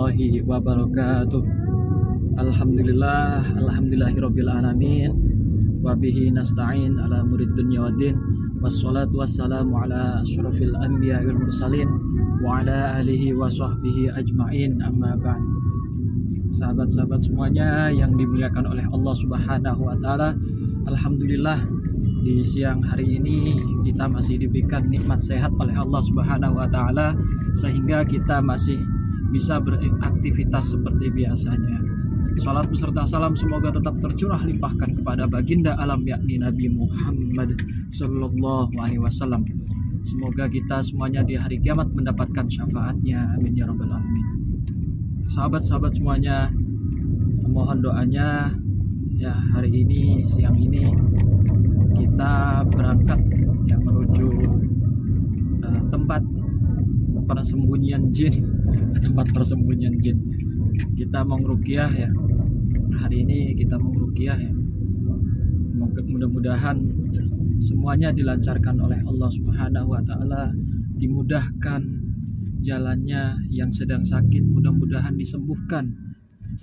warahmatullahi wabarakatuh. Alhamdulillahirabbil alamin. Wabihi nasta'in ala murid dunya waddin. Wassalatu wassalamu ala asyrafil anbiya wal mursalin wa ala alihi wa sahbihi ajma'in, amma ba'd. Sahabat-sahabat semuanya yang dimuliakan oleh Allah Subhanahu wa taala, alhamdulillah di siang hari ini kita masih diberikan nikmat sehat oleh Allah Subhanahu wa taala sehingga kita masih bisa beraktivitas seperti biasanya. Salat beserta salam semoga tetap tercurah limpahkan kepada baginda alam yakni Nabi Muhammad sallallahu alaihi wasallam. Semoga kita semuanya di hari kiamat mendapatkan syafaatnya, amin ya rabbal alamin. Sahabat-sahabat semuanya, mohon doanya ya, hari ini siang ini kita berangkat yang menuju tempat persembunyian jin. Tempat persembunyian jin. Kita mau ngeruqyah ya. Hari ini kita mau ngeruqyah ya. Mudah-mudahan semuanya dilancarkan oleh Allah Subhanahu wa taala, dimudahkan jalannya. Yang sedang sakit mudah-mudahan disembuhkan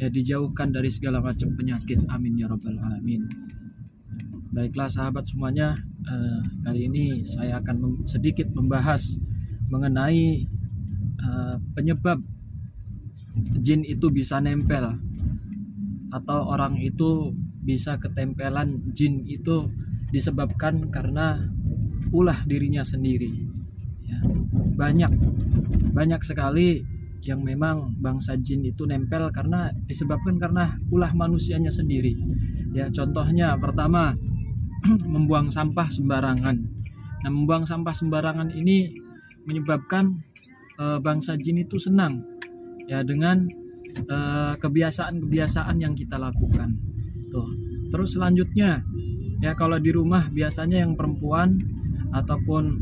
ya, dijauhkan dari segala macam penyakit, amin ya rabbal alamin. Baiklah sahabat semuanya, kali ini saya akan sedikit membahas mengenai penyebab jin itu bisa nempel atau orang itu bisa ketempelan jin itu disebabkan karena ulah dirinya sendiri ya. Banyak sekali yang memang bangsa jin itu nempel karena disebabkan karena ulah manusianya sendiri ya. Contohnya pertama, membuang sampah sembarangan. Nah, membuang sampah sembarangan ini menyebabkan bangsa jin itu senang ya dengan kebiasaan-kebiasaan yang kita lakukan. Tuh. Terus selanjutnya ya, kalau di rumah biasanya yang perempuan ataupun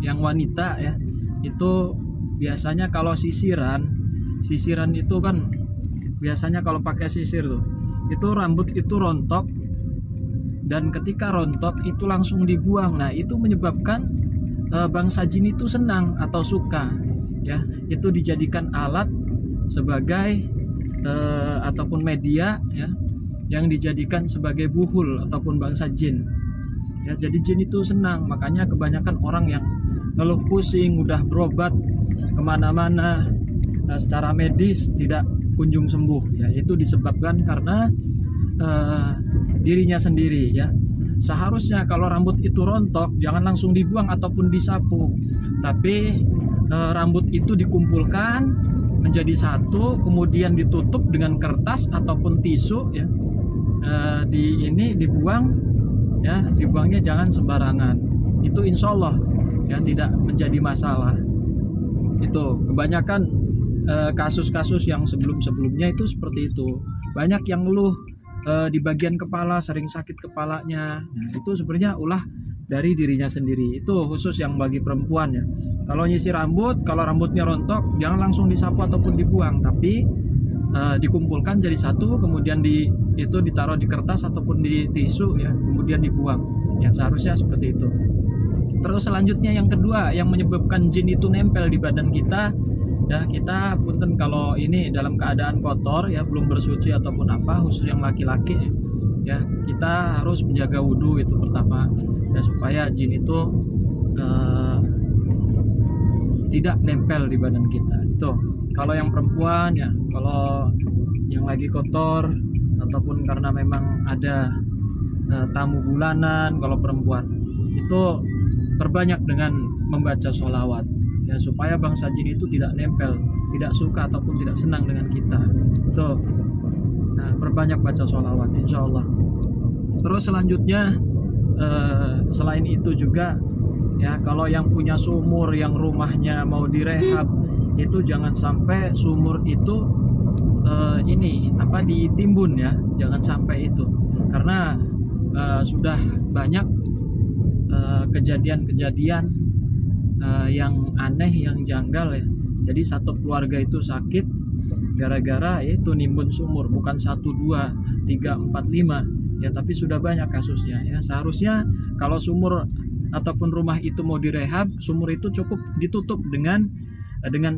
yang wanita ya, itu biasanya kalau sisiran itu kan biasanya kalau pakai sisir tuh, itu rambut itu rontok, dan ketika rontok itu langsung dibuang. Nah, itu menyebabkan bangsa jin itu senang atau suka ya, itu dijadikan alat sebagai ataupun media ya, yang dijadikan sebagai buhul ataupun bangsa jin ya. Jadi jin itu senang, makanya kebanyakan orang yang ngeluh pusing udah berobat kemana-mana secara medis tidak kunjung sembuh ya, itu disebabkan karena dirinya sendiri ya. Seharusnya kalau rambut itu rontok jangan langsung dibuang ataupun disapu, tapi rambut itu dikumpulkan menjadi satu, kemudian ditutup dengan kertas ataupun tisu ya, dibuang ya. Dibuangnya jangan sembarangan, itu insya Allah ya tidak menjadi masalah. Itu kebanyakan kasus-kasus yang sebelumnya itu seperti itu. Banyak yang ngeluh di bagian kepala, sering sakit kepalanya. Nah, itu sebenarnya ulah dari dirinya sendiri. Itu khusus yang bagi perempuan ya. Kalau nyisir rambut, kalau rambutnya rontok jangan langsung disapu ataupun dibuang, tapi dikumpulkan jadi satu, kemudian itu ditaruh di kertas ataupun di tisu ya, kemudian dibuang. Yang seharusnya seperti itu. Terus selanjutnya yang kedua yang menyebabkan jin itu nempel di badan kita ya, kita punten kalau ini dalam keadaan kotor ya, belum bersuci ataupun apa, khusus yang laki-laki ya, kita harus menjaga wudhu, itu pertama ya, supaya jin itu tidak nempel di badan kita. Itu kalau yang perempuan ya, kalau yang lagi kotor ataupun karena memang ada tamu bulanan, kalau perempuan itu perbanyak dengan membaca sholawat ya, supaya bangsa jin itu tidak nempel, tidak suka ataupun tidak senang dengan kita. Itu nah, perbanyak baca sholawat insya Allah. Terus selanjutnya selain itu juga ya, kalau yang punya sumur, yang rumahnya mau direhab, itu jangan sampai sumur itu ditimbun ya, jangan sampai itu, karena sudah banyak kejadian-kejadian yang aneh, yang janggal ya. Jadi satu keluarga itu sakit gara-gara itu nimbun sumur, bukan 1, 2, 3, 4, 5 ya, tapi sudah banyak kasusnya ya. Seharusnya kalau sumur ataupun rumah itu mau direhab, sumur itu cukup ditutup dengan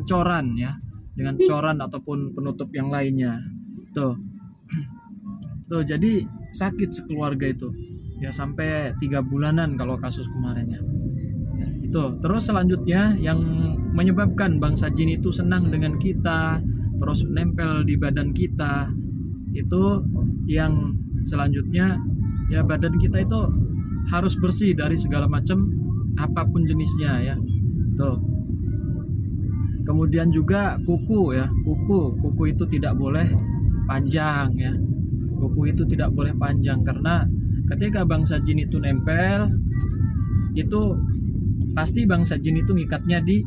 coran ya, dengan coran ataupun penutup yang lainnya. Tuh. Tuh, jadi sakit sekeluarga itu. Ya sampai 3 bulanan kalau kasus kemarin ya. Itu. Terus selanjutnya yang menyebabkan bangsa jin itu senang dengan kita, terus nempel di badan kita, itu yang selanjutnya ya, badan kita itu harus bersih dari segala macam apapun jenisnya ya. Tuh. Kemudian juga kuku ya, kuku itu tidak boleh panjang ya. Kuku itu tidak boleh panjang karena ketika bangsa jin itu nempel, itu pasti bangsa jin itu ngikatnya di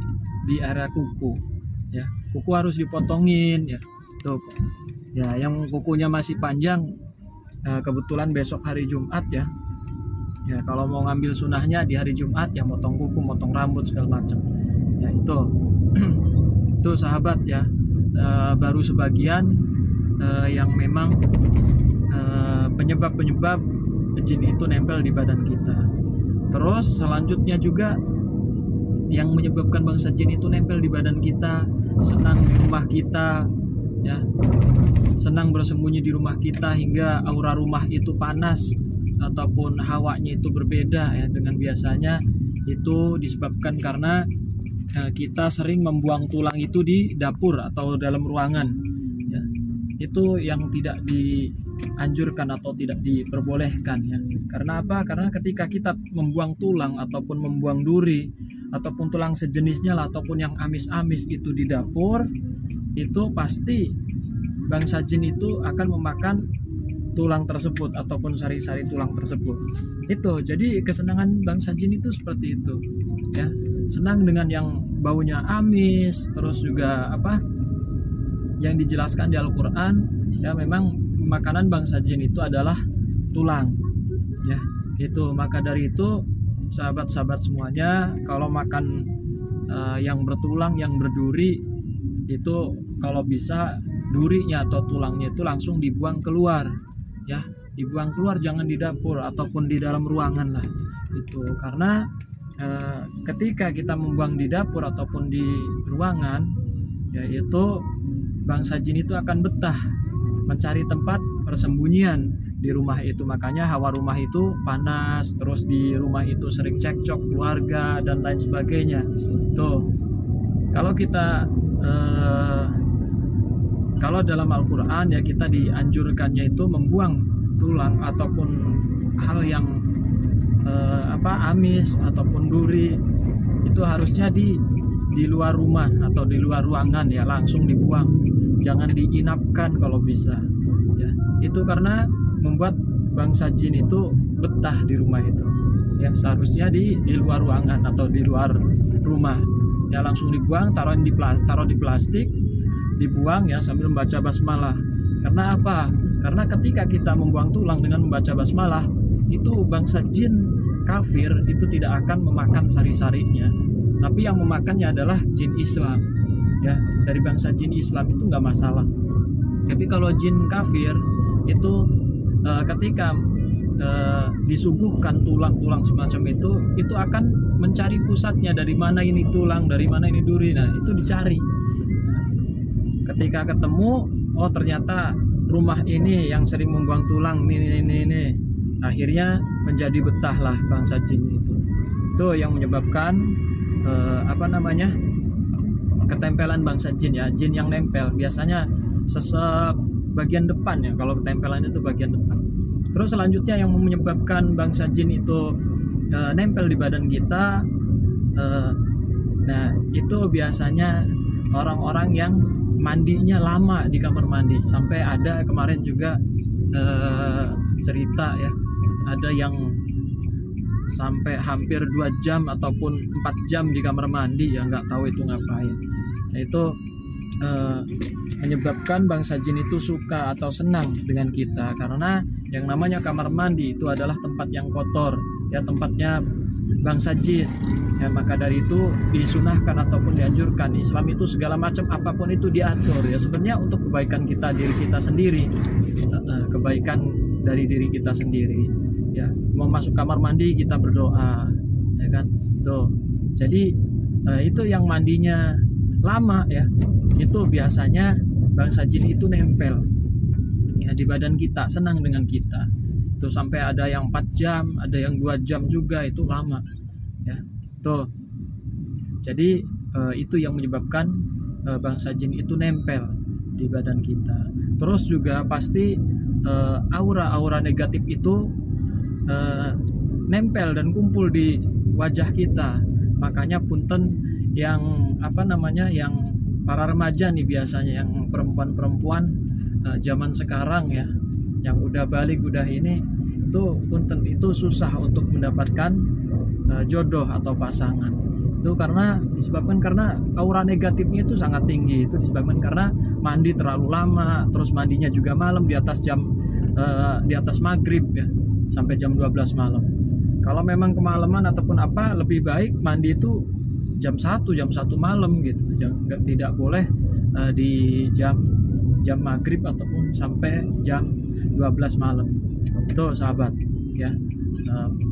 area kuku ya. Kuku harus dipotongin ya. Tuh. Ya, yang kukunya masih panjang, kebetulan besok hari Jumat ya. Ya, kalau mau ngambil sunahnya di hari Jumat ya, motong kuku, motong rambut segala macam. Ya itu. Itu sahabat ya. Baru sebagian yang memang penyebab-penyebab jin itu nempel di badan kita. Terus selanjutnya juga yang menyebabkan bangsa jin itu nempel di badan kita, senang di rumah kita ya. Senang bersembunyi di rumah kita hingga aura rumah itu panas ataupun hawanya itu berbeda ya dengan biasanya. Itu disebabkan karena kita sering membuang tulang itu di dapur atau dalam ruangan ya. Itu yang tidak dianjurkan atau tidak diperbolehkan ya. Karena apa? Karena ketika kita membuang tulang ataupun membuang duri ataupun tulang sejenisnya lah, ataupun yang amis-amis itu di dapur, itu pasti bangsa jin itu akan memakan tulang tersebut ataupun sari-sari tulang tersebut. Itu jadi kesenangan bangsa jin itu seperti itu ya. Senang dengan yang baunya amis. Terus juga apa yang dijelaskan di Al-Quran ya, memang makanan bangsa jin itu adalah tulang ya. Itu maka dari itu sahabat-sahabat semuanya, kalau makan yang bertulang, yang berduri, itu kalau bisa durinya atau tulangnya itu langsung dibuang keluar ya, dibuang keluar, jangan di dapur ataupun di dalam ruangan lah. Itu karena ketika kita membuang di dapur ataupun di ruangan, yaitu bangsa jin itu akan betah mencari tempat persembunyian di rumah itu. Makanya hawa rumah itu panas, terus di rumah itu sering cekcok keluarga dan lain sebagainya. Tuh, kalau kita kalau dalam Al-Quran ya, kita dianjurkannya itu membuang tulang ataupun hal yang amis ataupun duri, itu harusnya di luar rumah atau di luar ruangan ya, langsung dibuang, jangan diinapkan kalau bisa ya. Itu karena membuat bangsa jin itu betah di rumah itu ya. Seharusnya di luar ruangan atau di luar rumah ya, langsung dibuang, taruh di plastik, dibuang ya sambil membaca basmalah. Karena apa? Karena ketika kita membuang tulang dengan membaca basmalah, itu bangsa jin kafir itu tidak akan memakan sari-sarinya, tapi yang memakannya adalah jin Islam ya. Dari bangsa jin Islam itu nggak masalah. Tapi kalau jin kafir itu ketika disuguhkan tulang-tulang semacam itu akan mencari pusatnya, dari mana ini tulang, dari mana ini duri. Nah, itu dicari. Ketika ketemu, oh ternyata rumah ini yang sering membuang tulang ini. Akhirnya menjadi betahlah bangsa jin itu. Itu yang menyebabkan ketempelan bangsa jin ya. Jin yang nempel biasanya sesek bagian depan ya, kalau ketempelan itu bagian depan. Terus selanjutnya yang menyebabkan bangsa jin itu nempel di badan kita, nah itu biasanya orang-orang yang mandinya lama di kamar mandi. Sampai ada kemarin juga cerita ya, ada yang sampai hampir 2 jam ataupun 4 jam di kamar mandi ya, nggak tahu itu ngapain. Nah, itu menyebabkan bangsa jin itu suka atau senang dengan kita, karena yang namanya kamar mandi itu adalah tempat yang kotor ya, tempatnya bangsa jin ya. Maka dari itu disunahkan ataupun dianjurkan, Islam itu segala macam apapun itu diatur ya, sebenarnya untuk kebaikan kita, diri kita sendiri, kebaikan dari diri kita sendiri ya. Mau masuk kamar mandi kita berdoa ya kan tuh. Jadi itu yang mandinya lama ya, itu biasanya bangsa jin itu nempel ya di badan kita, senang dengan kita. Itu sampai ada yang 4 jam, ada yang 2 jam juga, itu lama ya. Tuh. Jadi itu yang menyebabkan bangsa jin itu nempel di badan kita. Terus juga pasti aura-aura negatif itu nempel dan kumpul di wajah kita. Makanya punten yang yang para remaja nih, biasanya yang perempuan-perempuan zaman sekarang ya, yang udah balik, udah ini, itu punten, itu susah untuk mendapatkan jodoh atau pasangan. Itu disebabkan karena aura negatifnya itu sangat tinggi. Itu disebabkan karena mandi terlalu lama, terus mandinya juga malam, di atas maghrib ya, sampai jam 12 malam. Kalau memang kemalaman ataupun apa, lebih baik mandi itu jam 1 malam gitu. Tidak boleh di jam maghrib ataupun sampai jam 12 malam. Itu sahabat ya.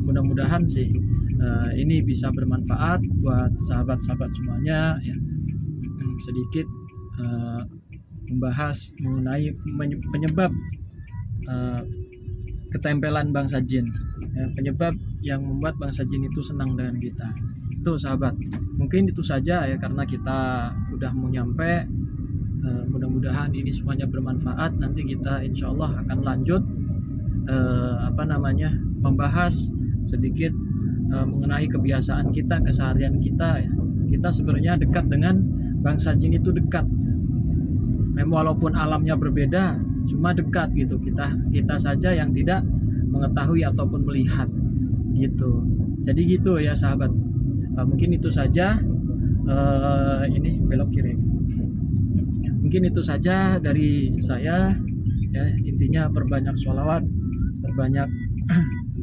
Mudah-mudahan sih ini bisa bermanfaat buat sahabat-sahabat semuanya ya. Sedikit membahas mengenai penyebab ketempelan bangsa jin ya, penyebab yang membuat bangsa jin itu senang dengan kita. Itu sahabat, mungkin itu saja ya, karena kita udah mau nyampe. Mudah-mudahan ini semuanya bermanfaat. Nanti kita insya Allah akan lanjut membahas sedikit mengenai kebiasaan kita, keseharian kita ya. Kita sebenarnya dekat dengan bangsa jin, itu dekat. Walaupun alamnya berbeda, cuma dekat gitu. Kita saja yang tidak mengetahui ataupun melihat gitu. Jadi gitu ya sahabat. Mungkin itu saja. Ini belok kiri. Mungkin itu saja dari saya ya. Intinya perbanyak sholawat,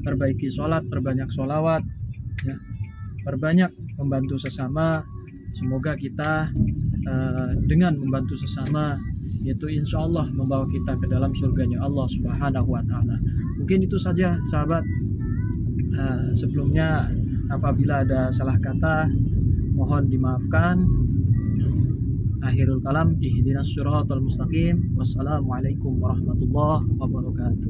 perbaiki sholat, perbanyak sholawat ya, perbanyak membantu sesama. Semoga kita dengan membantu sesama itu insya Allah membawa kita ke dalam surganya Allah Subhanahu wa Ta'ala. Mungkin itu saja sahabat. Sebelumnya apabila ada salah kata mohon dimaafkan. Akhirul kalam, ihdinas siratal mustaqim. Wassalamualaikum warahmatullahi wabarakatuh.